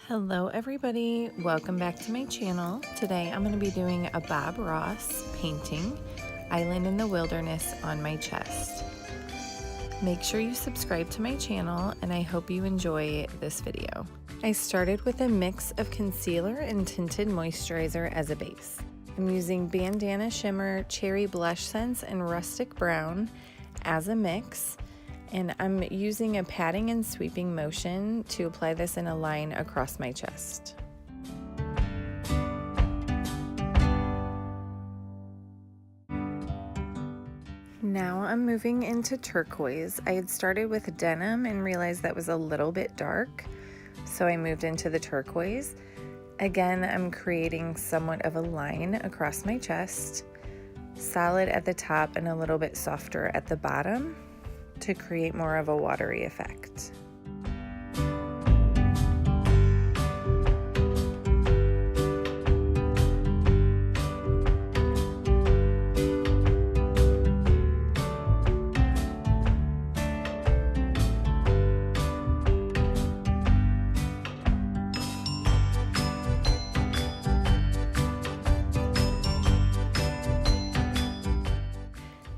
Hello everybody, welcome back to my channel. Today I'm going to be doing a Bob Ross painting, Island in the Wilderness, on my chest. Make sure you subscribe to my channel and I hope you enjoy this video. I started with a mix of concealer and tinted moisturizer as a base. I'm using Bandana Shimmer, Cherry Blush Scents, and Rustic Brown as a mix. And I'm using a patting and sweeping motion to apply this in a line across my chest. Now I'm moving into turquoise. I had started with denim and realized that was a little bit dark, so I moved into the turquoise. Again, I'm creating somewhat of a line across my chest, solid at the top and a little bit softer at the bottom, to create more of a watery effect.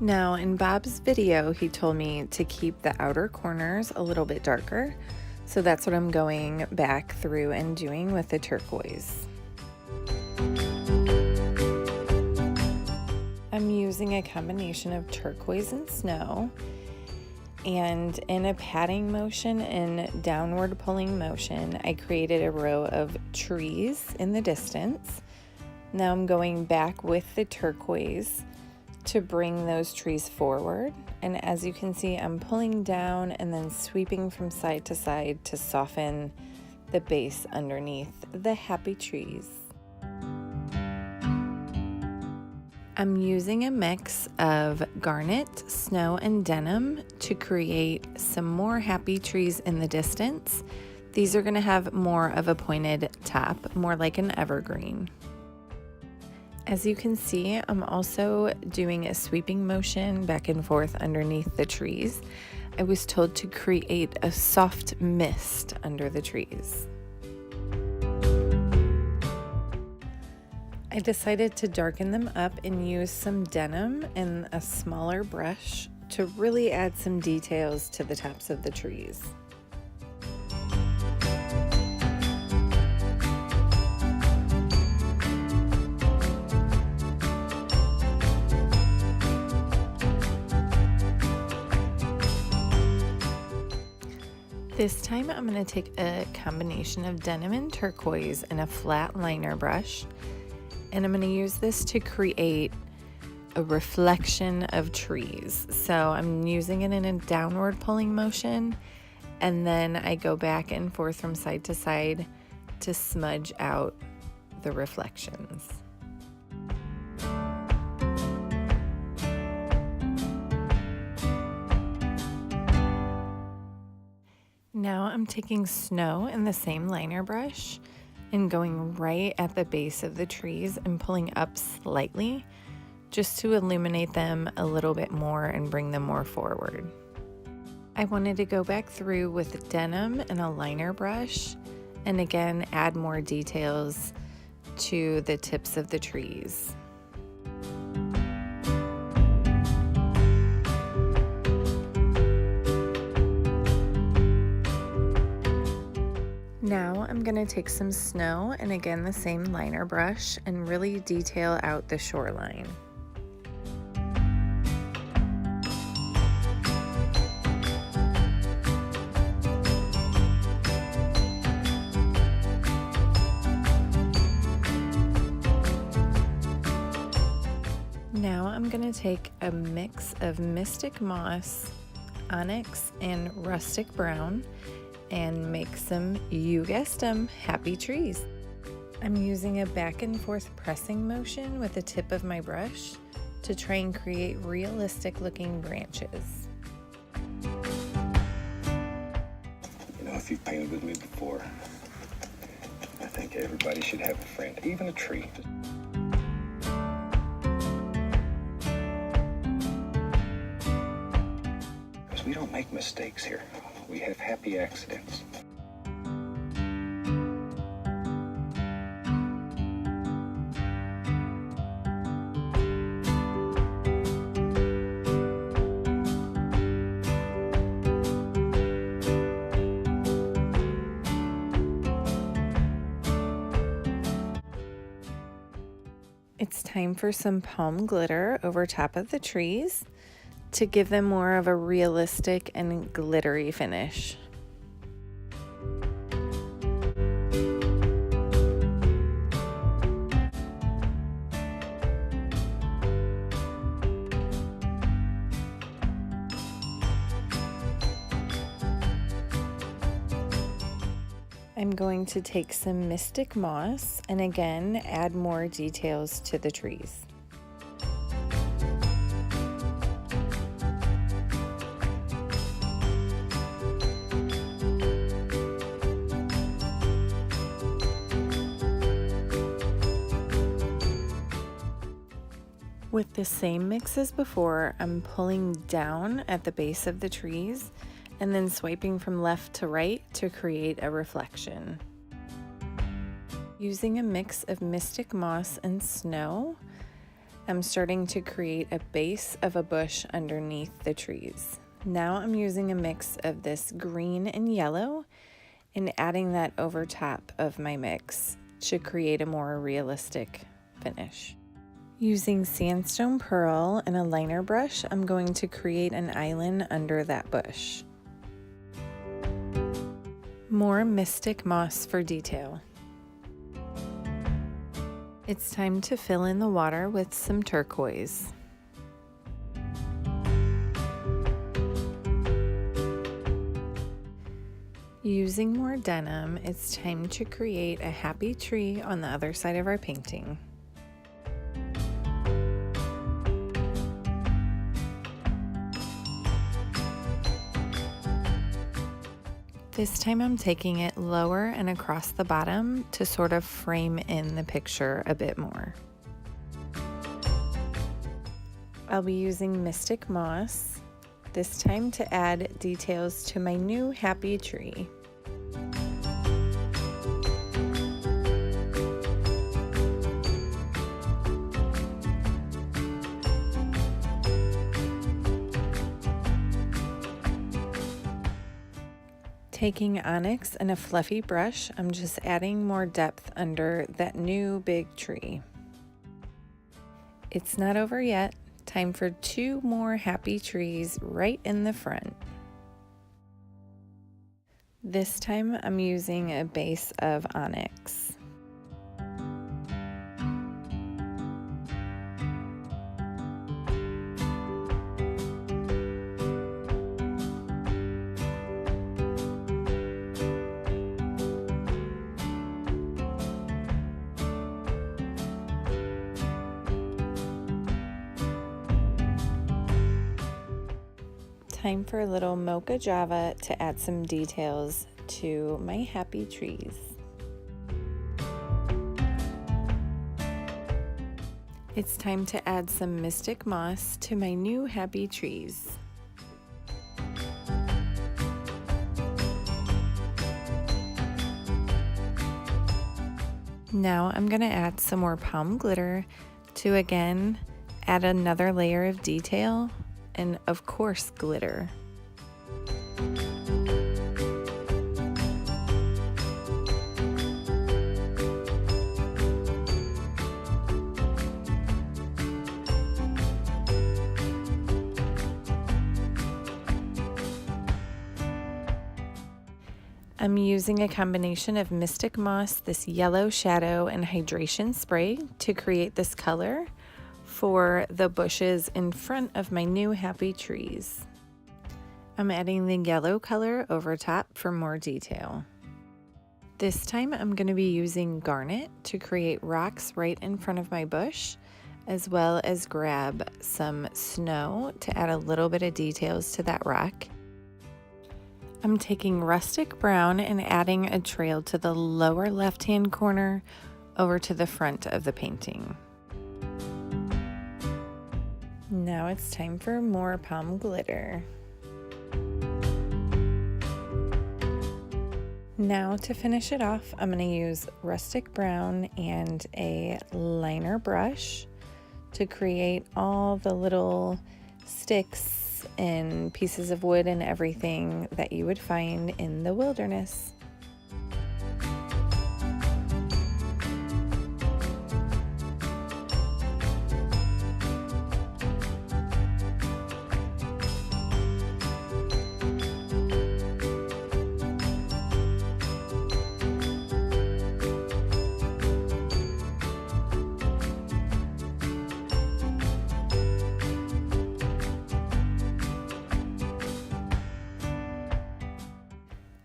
Now, in Bob's video, he told me to keep the outer corners a little bit darker, so that's what I'm going back through and doing with the turquoise. I'm using a combination of turquoise and snow, and in a patting motion and downward pulling motion, I created a row of trees in the distance. Now I'm going back with the turquoise to bring those trees forward, and as you can see, I'm pulling down and then sweeping from side to side to soften the base underneath the happy trees. I'm using a mix of garnet, snow, and denim to create some more happy trees in the distance. These are going to have more of a pointed top, more like an evergreen. As you can see, I'm also doing a sweeping motion back and forth underneath the trees. I was told to create a soft mist under the trees. I decided to darken them up and use some denim and a smaller brush to really add some details to the tops of the trees. This time I'm going to take a combination of denim and turquoise and a flat liner brush, and I'm going to use this to create a reflection of trees. So I'm using it in a downward pulling motion, and then I go back and forth from side to side to smudge out the reflections. Now I'm taking snow in the same liner brush and going right at the base of the trees and pulling up slightly just to illuminate them a little bit more and bring them more forward. I wanted to go back through with denim and a liner brush and again add more details to the tips of the trees. Now I'm going to take some snow and again the same liner brush and really detail out the shoreline. Now I'm going to take a mix of Mystic Moss, Onyx, and Rustic Brown and make some, you guessed them, happy trees. I'm using a back and forth pressing motion with the tip of my brush to try and create realistic looking branches. You know, if you've painted with me before, I think everybody should have a friend, even a tree. Because we don't make mistakes here. We have happy accidents. It's time for some palm glitter over top of the trees to give them more of a realistic and glittery finish. I'm going to take some Mystic Moss and again add more details to the trees. With the same mix as before, I'm pulling down at the base of the trees and then swiping from left to right to create a reflection. Using a mix of Mystic Moss and snow, I'm starting to create a base of a bush underneath the trees. Now I'm using a mix of this green and yellow and adding that over top of my mix to create a more realistic finish. Using sandstone pearl and a liner brush, I'm going to create an island under that bush. More Mystic Moss for detail. It's time to fill in the water with some turquoise. Using more denim, it's time to create a happy tree on the other side of our painting. This time I'm taking it lower and across the bottom to sort of frame in the picture a bit more. I'll be using Mystic Moss, this time to add details to my new happy tree. Taking ONYX and a fluffy brush, I'm just adding more depth under that new big tree. It's not over yet. Time for 2 more happy trees right in the front. This time I'm using a base of ONYX. Time for a little mocha java to add some details to my happy trees. It's time to add some Mystic Moss to my new happy trees. Now I'm going to add some more palm glitter to again add another layer of detail and of course glitter. I'm using a combination of Mystic Moss, this yellow shadow, and hydration spray to create this color for the bushes in front of my new happy trees. I'm adding the yellow color over top for more detail. This time I'm going to be using Garnet to create rocks right in front of my bush, as well as grab some snow to add a little bit of details to that rock. I'm taking Rustic Brown and adding a trail to the lower left-hand corner over to the front of the painting. Now it's time for more palm glitter. Now to finish it off, I'm going to use Rustic Brown and a liner brush to create all the little sticks and pieces of wood and everything that you would find in the wilderness.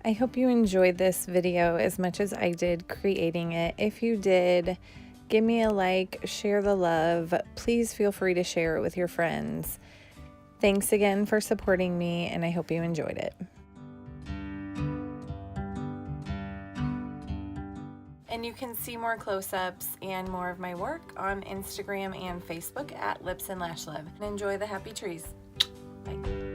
I hope you enjoyed this video as much as I did creating it. If you did, give me a like, share the love. Please feel free to share it with your friends. Thanks again for supporting me, and I hope you enjoyed it. And you can see more close-ups and more of my work on Instagram and Facebook at Lips and Lash Love. And enjoy the happy trees. Bye.